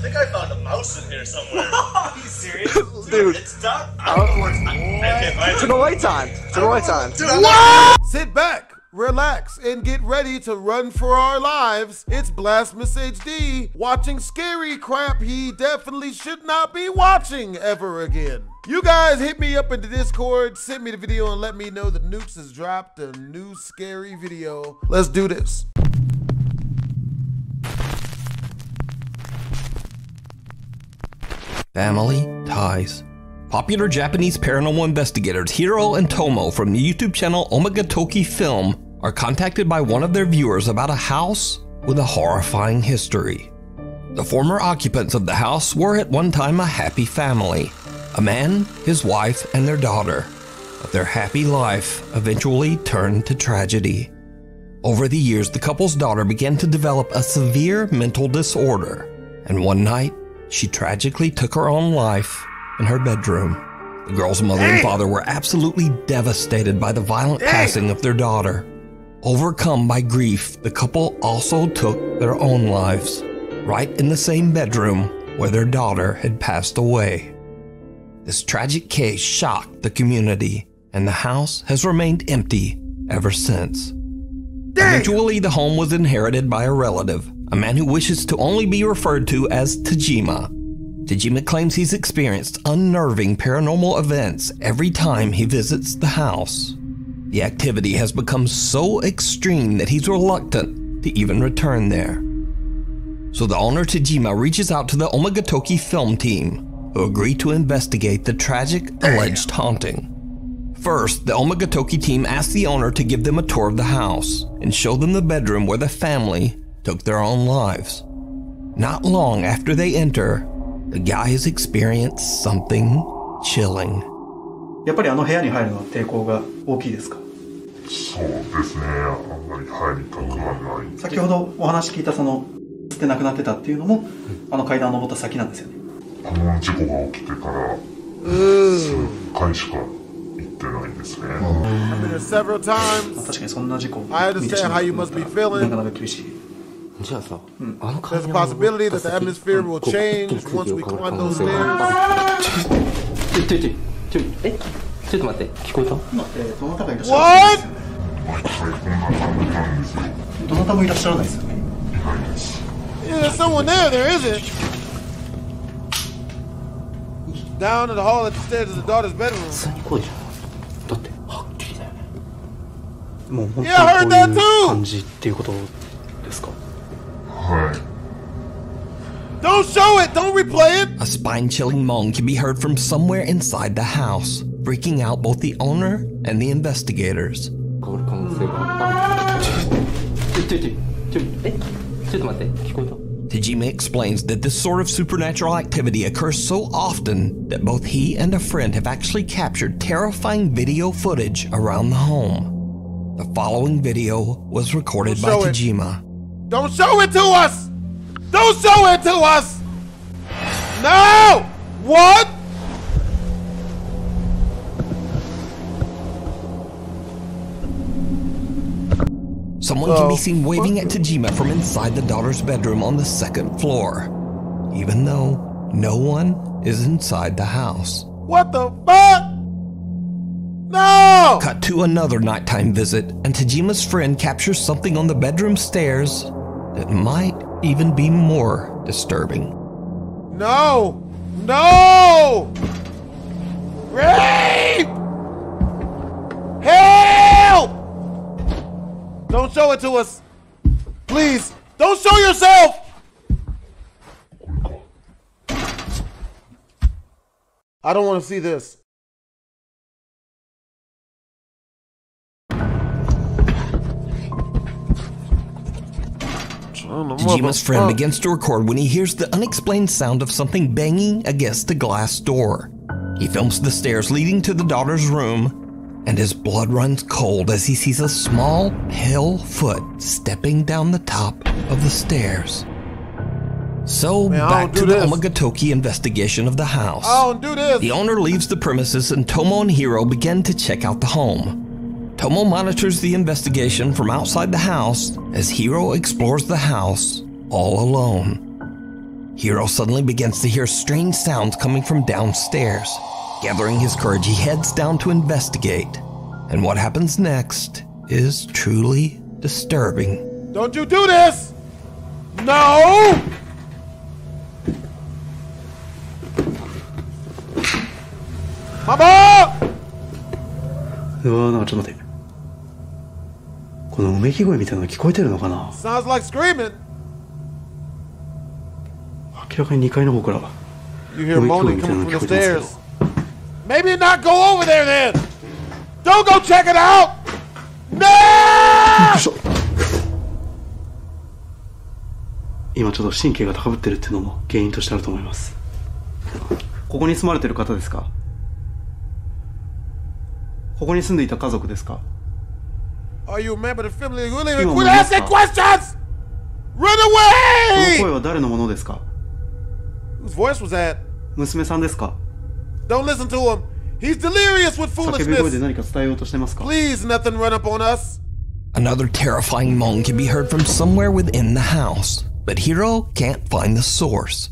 think I found a mouse in here somewhere. Are you serious? Dude, it's dark. I don't know where I can't find it. Turn the lights on. Turn the lights on. Dude, what? Sit back, relax, and get ready to run for our lives. It's BlastphamousHD watching scary crap he definitely should not be watching ever again. You guys hit me up in the Discord, send me the video, and let me know that Nukes has dropped a new scary video. Let's do this. Family ties. Popular Japanese paranormal investigators Hiro and Tomo from the YouTube channel Omagatoki Film are contacted by one of their viewers about a house with a horrifying history. The former occupants of the house were at one time a happy family. A man, his wife, and their daughter. But their happy life eventually turned to tragedy. Over the years, the couple's daughter began to develop a severe mental disorder, and one night, she tragically took her own life in her bedroom. The girl's mother and father were absolutely devastated by the violent passing of their daughter. Overcome by grief, the couple also took their own lives, right in the same bedroom where their daughter had passed away. This tragic case shocked the community, and the house has remained empty ever since. Eventually, the home was inherited by a relative, a man who wishes to only be referred to as Tajima. Tajima claims he's experienced unnerving paranormal events every time he visits the house. The activity has become so extreme that he's reluctant to even return there. So the owner Tajima reaches out to the Omagatoki Film team, who agree to investigate the tragic alleged haunting. First, the Omagatoki team asks the owner to give them a tour of the house and show them the bedroom where the family took their own lives. Not long after they enter, the guys experience something chilling. やっぱりあの部屋に入るのは抵抗が大きいですか？そうですね。あんまり入りたくはない。先ほどお話聞いたその捨てなくなってたっていうのもあの階段を登った先なんですよね。あの事故が起きてから数回しか行ってないですね。I've been here several times. 確かにそんな事故 I understand how you must be feeling. なかなか厳しい。じゃあさ、There's a possibility that the atmosphere will change once we climb those stairs. ちょっと待って、聞こえた？どなたかいらっしゃらないですよね。毎回こんな感じなんですよ。どなたもいらっしゃらないですよね。いないです。 Yeah, there's someone there. There isn't. Down in the hall at the stairs of the daughter's bedroom. 普通に声じゃん。だってはっきりだよね。もう本当に Yeah, I heard こ that ういう too. 感じっていうことですか？はい。Don't show it. Don't replay it. A spine-chilling moan can be heard from somewhere inside the house, freaking out both the owner and the investigators. 変わる可能性がある。ちょっと待って、聞こえた？Tajima explains that this sort of supernatural activity occurs so often that both he and a friend have actually captured terrifying video footage around the home. The following video was recorded by Tajima. Don't show it to us! Don't show it to us! No! What? Someone can be seen waving at Tajima from inside the daughter's bedroom on the second floor, even though no one is inside the house. What the fuck? No! Cut to another nighttime visit, and Tajima's friend captures something on the bedroom stairs that might even be more disturbing. No! No! Rape! Help! Don't show it to us. Please, don't show yourself! I don't want to see this. Tajima's friend begins to record when he hears the unexplained sound of something banging against the glass door. He films the stairs leading to the daughter's room, and his blood runs cold as he sees a small, pale foot stepping down the top of the stairs. So, back to the Omagatoki investigation of the house. I don't do this. The owner leaves the premises and Tomo and Hiro begin to check out the home. Tomo monitors the investigation from outside the house as Hiro explores the house all alone. Hiro suddenly begins to hear strange sounds coming from downstairs. Gathering his courage, he heads down to investigate. And what happens next is truly disturbing. Don't you do this! No! Mama! うわ、なんかちょっと待って。このうめき声みたいなの聞こえてるのかな？ Sounds like screaming. 明らかに2階の方から You hear うめき声 moaning みたいな coming の from 聞 the こえてますけど。 stairs. Maybe not go over there then. Don't go check it out. No! 今ちょっと神経が高ぶってるっていうのも原因としてあると思います。ここに住まれてる方ですか？ここに住んでいた家族ですか？ Are you a member of the family who live in? Quit asking questions! Run away! この声は誰のものですか？ Whose voice was that? 娘さんですか？ Don't listen to him. He's delirious with 叫び声で foolishness. 何か伝えようとしてますか？ Please, nothing run up on us. Another terrifying moan can be heard from somewhere within the house, but Hiro can't find the source.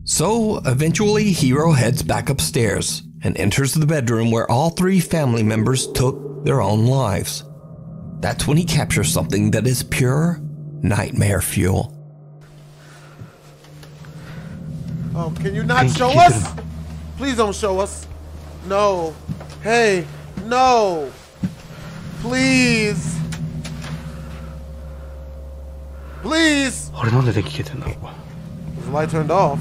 So eventually Hiro heads back upstairs and enters the bedroom where all 3 family members took their own lives. That's when he captures something that is pure nightmare fuel. Oh, can you not show us? Please don't show us. No. Hey, no. Please. Please. あれなんで電気消えてんだろう。 The light turned off.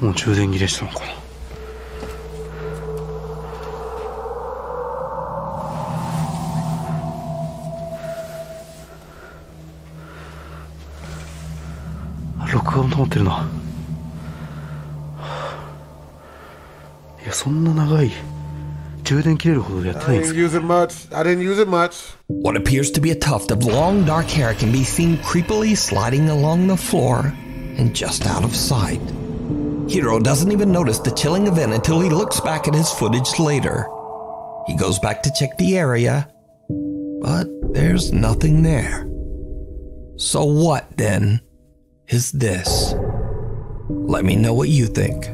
もう充電切れしたのかな。録画も止まってるな。いや、そんな長い充電切れるほどやってないん I です didn't か？ use it much. I didn't use it much. What appears to be a tuft of long dark hair can be seen creepily sliding along the floor and just out of sight. Hiro doesn't even notice the chilling event until he looks back at his footage later. He goes back to check the area, but there's nothing there. So what, then, is this? Let me know what you think.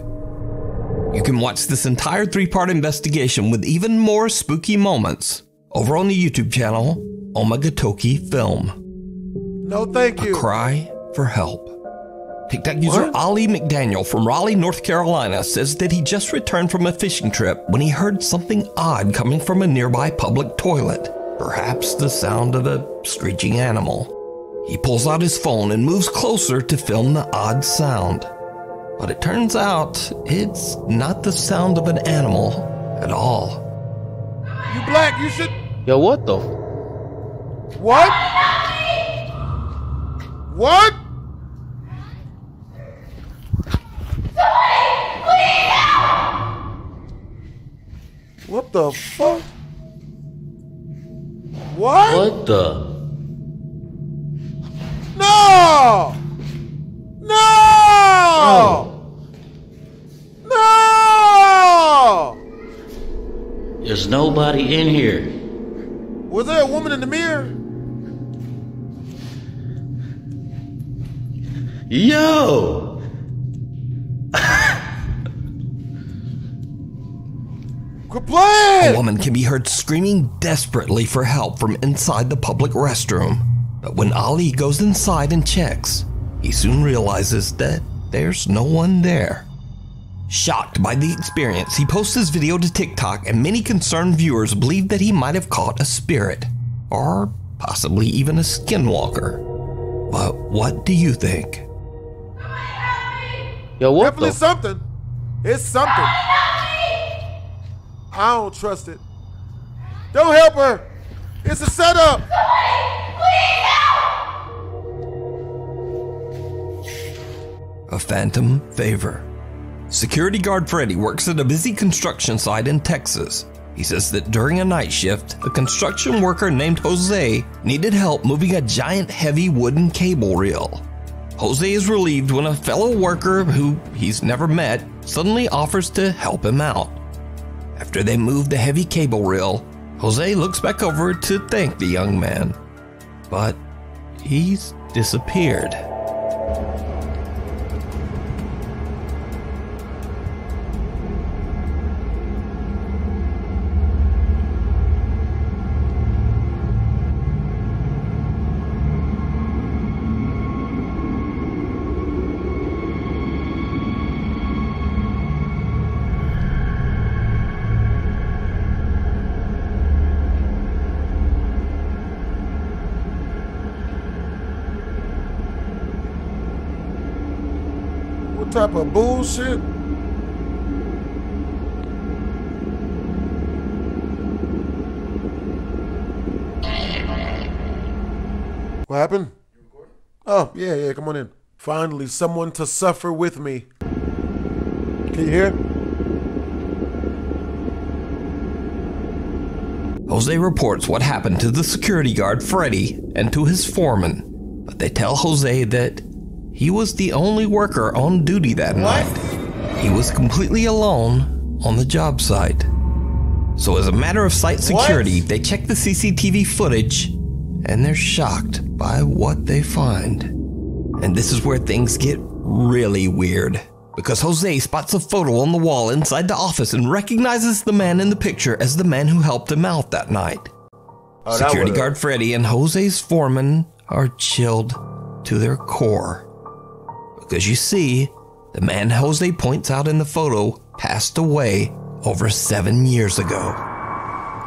You can watch this entire 3-part investigation with even more spooky moments over on the YouTube channel Omagatoki Film. No, thank A you. cry for help. TikTok user Ali McDaniel from Raleigh, North Carolina says that he just returned from a fishing trip when he heard something odd coming from a nearby public toilet. Perhaps the sound of a screeching animal. He pulls out his phone and moves closer to film the odd sound. But it turns out it's not the sound of an animal at all. You black, you should. Yo, what the? What? What? What the fuck? What? What the? No! No! No! There's nobody in here. Was there a woman in the mirror? Yo! Quit playing! A woman can be heard screaming desperately for help from inside the public restroom. But when Ali goes inside and checks, he soon realizes that there's no one there. Shocked by the experience, he posts his video to TikTok, and many concerned viewers believe that he might have caught a spirit, or possibly even a skinwalker. But what do you think? Yo, what Definitely the? something. It's something. I don't trust it. Don't help her. It's a setup. A phantom favor. Security guard Freddy works at a busy construction site in Texas. He says that during a night shift, a construction worker named Jose needed help moving a giant heavy wooden cable reel. Jose is relieved when a fellow worker who he's never met suddenly offers to help him out. After they move the heavy cable reel, Jose looks back over to thank the young man, but he's disappeared. What type of bullshit? What happened? Oh, yeah, come on in. Finally, someone to suffer with me. Can you hear? Jose reports what happened to the security guard Freddy and to his foreman, but they tell Jose that he was the only worker on duty that night. He was completely alone on the job site. So as a matter of site security, they check the CCTV footage and they're shocked by what they find. And this is where things get really weird, because Jose spots a photo on the wall inside the office and recognizes the man in the picture as the man who helped him out that night. Security guard Freddy and Jose's foreman are chilled to their core. Because you see, the man Jose points out in the photo passed away over 7 years ago.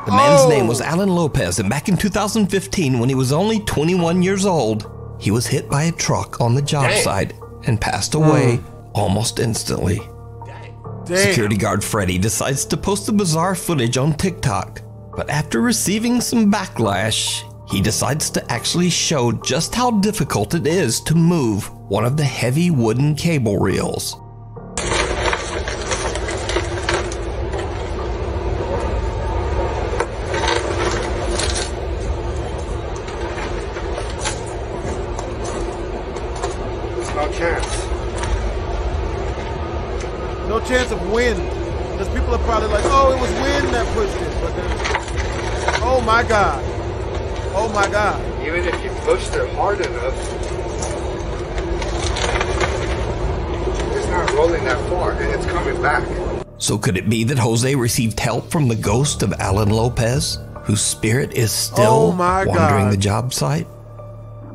The man's name was Alan Lopez, and back in 2015, when he was only 21 years old, he was hit by a truck on the job site and passed away almost instantly. Security guard Freddy decides to post the bizarre footage on TikTok, but after receiving some backlash, he decides to actually show just how difficult it is to move one of the heavy wooden cable reels. No chance of wind. Because people are probably like, oh, it was wind that pushed it. But then, oh my God. Oh my God. Even if you pushed it hard enough, it's not rolling that far and it's coming back. So could it be that Jose received help from the ghost of Alan Lopez, whose spirit is still wandering the job site?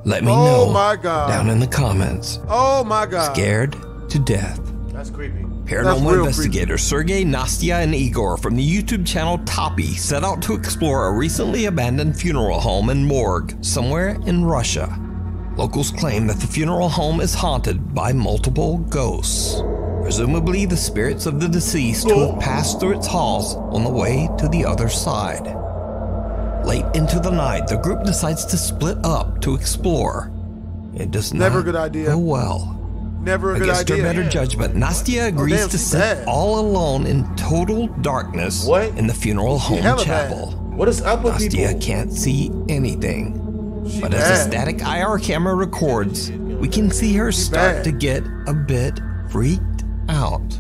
Let me know down in the comments. Oh my God. Scared to death. That's creepy. Paranormal investigators Sergey, Nastya, and Igor from the YouTube channel Toppy set out to explore a recently abandoned funeral home and morgue somewhere in Russia. Locals claim that the funeral home is haunted by multiple ghosts, presumably the spirits of the deceased who have passed through its halls on the way to the other side. Late into the night, the group decides to split up to explore. It does not go well. Against her better judgment, Nastya agrees to sit all alone in total darkness in the funeral home chapel. What is up with people? Nastya can't see anything, but as a static IR camera records, we can see her start to get a bit freaked out.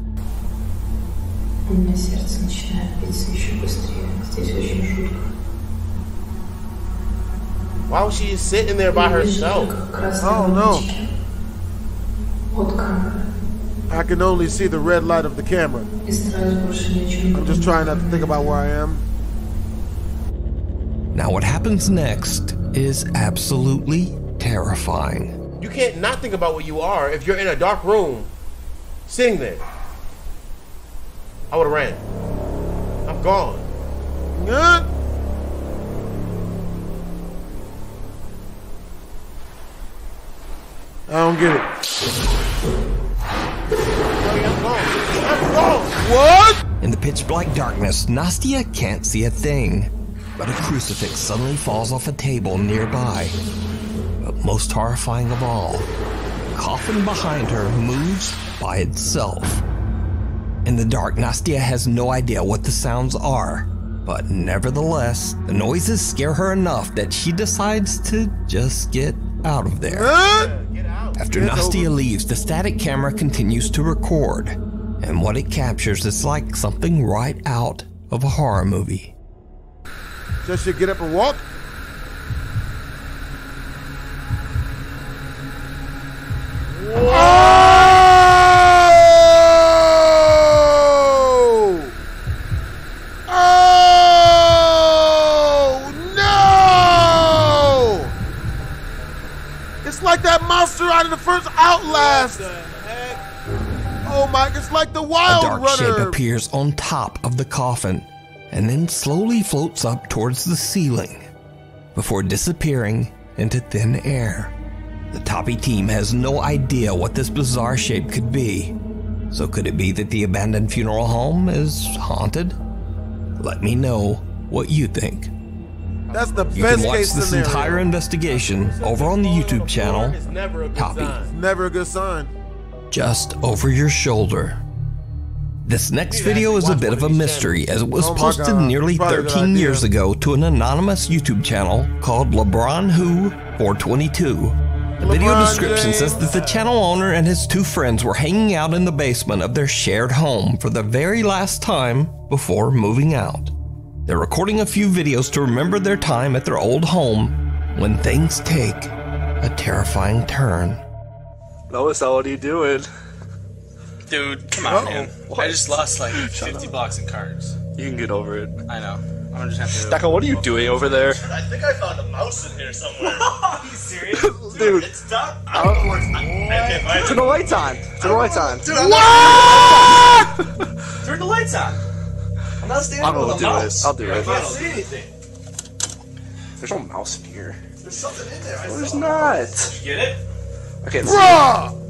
Why was she just sitting there by herself? Oh no. I can only see the red light of the camera. I'm just trying not to think about where I am. Now what happens next is absolutely terrifying. You can't not think about what you are if you're in a dark room, sitting there. I would've ran. I'm gone. I don't get it. What? In the pitch black darkness, Nastya can't see a thing, but a crucifix suddenly falls off a table nearby. But most horrifying of all, the coffin behind her moves by itself. In the dark, Nastya has no idea what the sounds are, but nevertheless, the noises scare her enough that she decides to just get out of there. After Nastya leaves, the static camera continues to record, and what it captures is like something right out of a horror movie. Just should get up and walk? Whoa! Oh no! It's like that monster out of the first Outlast. What the heck? Oh my! It's like the Wild Runner. A dark shape appears on top of the coffin, and then slowly floats up towards the ceiling, before disappearing into thin air. The Toppy team has no idea what this bizarre shape could be. So could it be that the abandoned funeral home is haunted? Let me know what you think. That's the You best can watch case this scenario. entire investigation over on the YouTube channel, Toppy. Never a good sign. Just over your shoulder. This next video is a bit of a mystery as it was Oh my posted God. nearly Probably a good 13 idea. years ago to an anonymous YouTube channel called LeBron Who 422. The video LeBron description James. says that the channel owner and his two friends were hanging out in the basement of their shared home for the very last time before moving out. They're recording a few videos to remember their time at their old home when things take a terrifying turn. Lois, what are you doing? Dude, come on, man. I just lost like 50 bucks in cards. You can get over it. I know. I'm just have to. Daka, what are you doing over there? I think I found a mouse in here somewhere. Are you serious? Dude. It's stuck. I don't know where it's okay, Turn the lights on. Turn the lights on. Dude, turn the lights on. I'm not standing I'll with a do mouse. this. I'll do I it. can't see anything. There's no mouse in here. There's something in there. There's not. Did you get it? Okay, let's Bruh!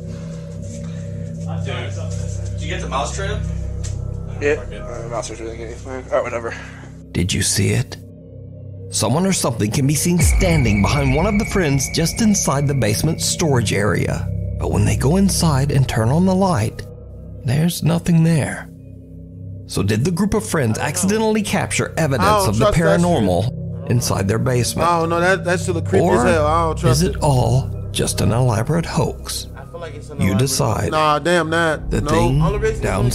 Dude, did you get the mouse trim? Yeah. Mouse is really getting. Alright, whatever. Did you see it? Someone or something can be seen standing behind one of the friends just inside the basement storage area. But when they go inside and turn on the light, there's nothing there. So did the group of friends accidentally capture evidence of the trust that paranormal inside their basement? I don't know, that shit look creepy Or as hell. I don't trust is it all just an elaborate hoax? I feel like it's an You elaborate- decide. Nah, damn that. The no. thing Only reason is I would have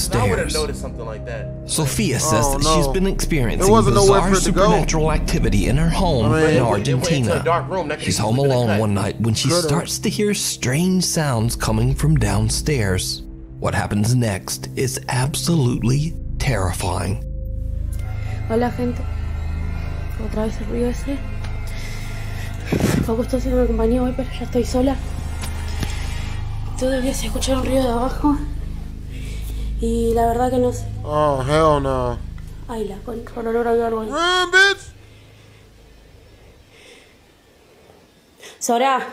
downstairs. noticed something like that. Sophia says Oh, that no. she's been experiencing There wasn't nowhere bizarre for it to go. supernatural activity in her home I mean, in it went into Argentina. a dark room. That could She's easily home been a alone cut. one night when she Could've. starts to hear strange sounds coming from downstairs. What happens next is absolutely terrifying. Hola, gente. Otra vez el ruido ese. Poco estoy haciendo compañía hoy, pero ya estoy sola. Todavía se escucha un ruido de abajo. Y la verdad que no sé. Oh, hell no. Ay, la concha, por olor a algo ahí. Run, bitch! Sora.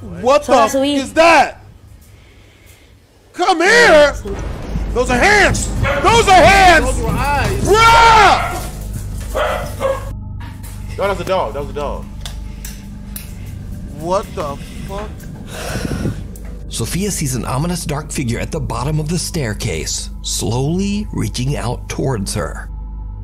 What Sora, the subí. is that? Come here! Those are hands! Those are hands! Those were eyes. Bruh! No, that was a dog. That was a dog. What the fuck? Sophia sees an ominous dark figure at the bottom of the staircase, slowly reaching out towards her.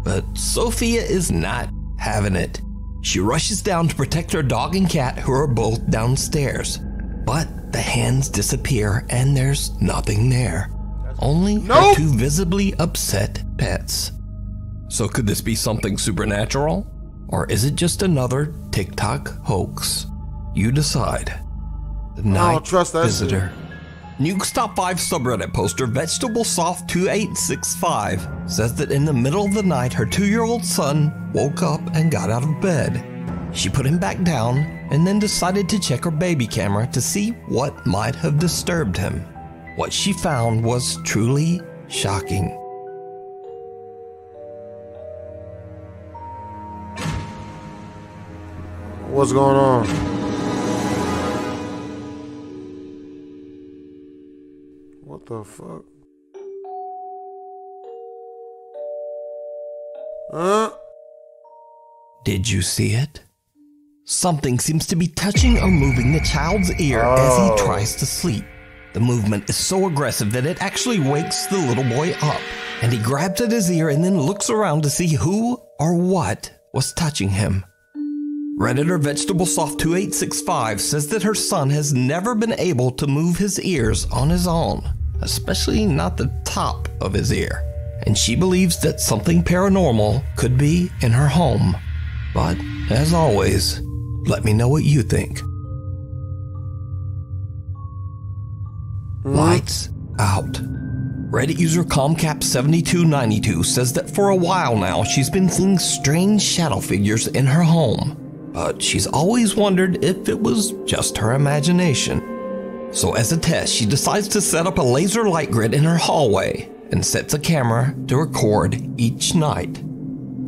But Sophia is not having it. She rushes down to protect her dog and cat, who are both downstairs. But the hands disappear and there's nothing there. Only her Nope. two visibly upset pets. So could this be something supernatural? Or is it just another TikTok hoax? You decide. The Night trust that Visitor. Nuke's Top 5 subreddit poster VegetableSoft2865 says that in the middle of the night her 2-year-old son woke up and got out of bed. She put him back down and then decided to check her baby camera to see what might have disturbed him. What she found was truly shocking. What's going on? What the fuck? Huh? Did you see it? Something seems to be touching or moving the child's ear as he tries to sleep. The movement is so aggressive that it actually wakes the little boy up, and he grabs at his ear and then looks around to see who or what was touching him. Redditor VegetableSoft2865 says that her son has never been able to move his ears on his own, especially not the top of his ear, and she believes that something paranormal could be in her home. But, as always, let me know what you think. Lights out. Reddit user ComCap7292 says that for a while now she's been seeing strange shadow figures in her home, but she's always wondered if it was just her imagination. So as a test, she decides to set up a laser light grid in her hallway and sets a camera to record each night.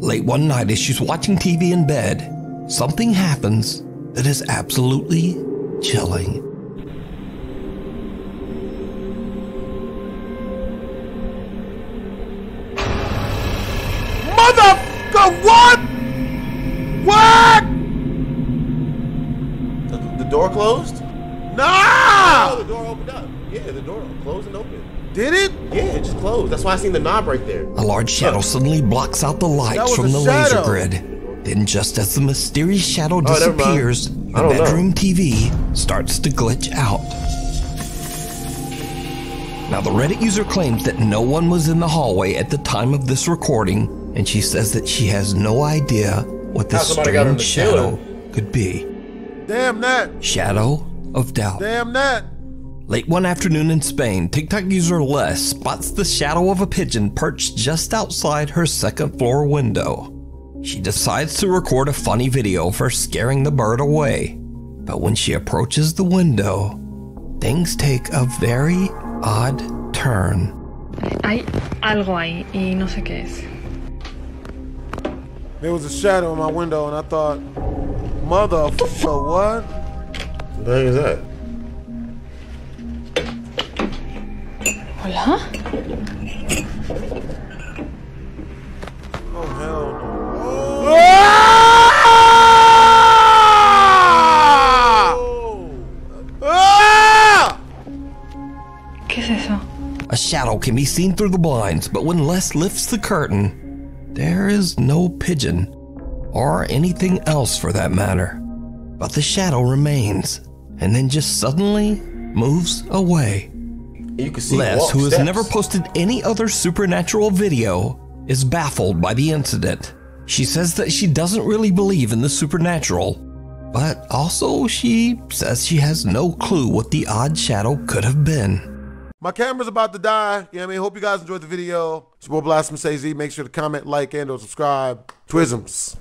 Late one night as she's watching TV in bed, something happens that is absolutely chilling. Motherfucker, what? What? The door closed? Nah! Oh, the door opened up. Yeah, the door closed and opened. Did it? Yeah, it just closed. That's why I seen the knob right there. A large shadow suddenly blocks out the lights from the laser grid. Then just as the mysterious shadow disappears, the bedroom TV starts to glitch out. Now the Reddit user claims that no one was in the hallway at the time of this recording, and she says that she has no idea what this strange shadow could be. Damn that. Shadow of doubt. Damn that. Late one afternoon in Spain, TikTok user Les spots the shadow of a pigeon perched just outside her second floor window. She decides to record a funny video of her scaring the bird away. But when she approaches the window, things take a very odd turn. Hay algo ahí y no sé qué es. There was a shadow in my window and I thought, motherfucker, what? What the heck is that? Hola? Oh, hell no. ¿Qué es eso? A shadow can be seen through the blinds, but when Les lifts the curtain, there is no pigeon, or anything else for that matter. But the shadow remains, and then just suddenly moves away. You can see Les, who has never posted any other supernatural video, is baffled by the incident. She says that she doesn't really believe in the supernatural, but also she says she has no clue what the odd shadow could have been. My camera's about to die. Yeah, I mean, hope you guys enjoyed the video. It's your boy BlastphamousHD. Make sure to comment, like, and/or subscribe. Twisms.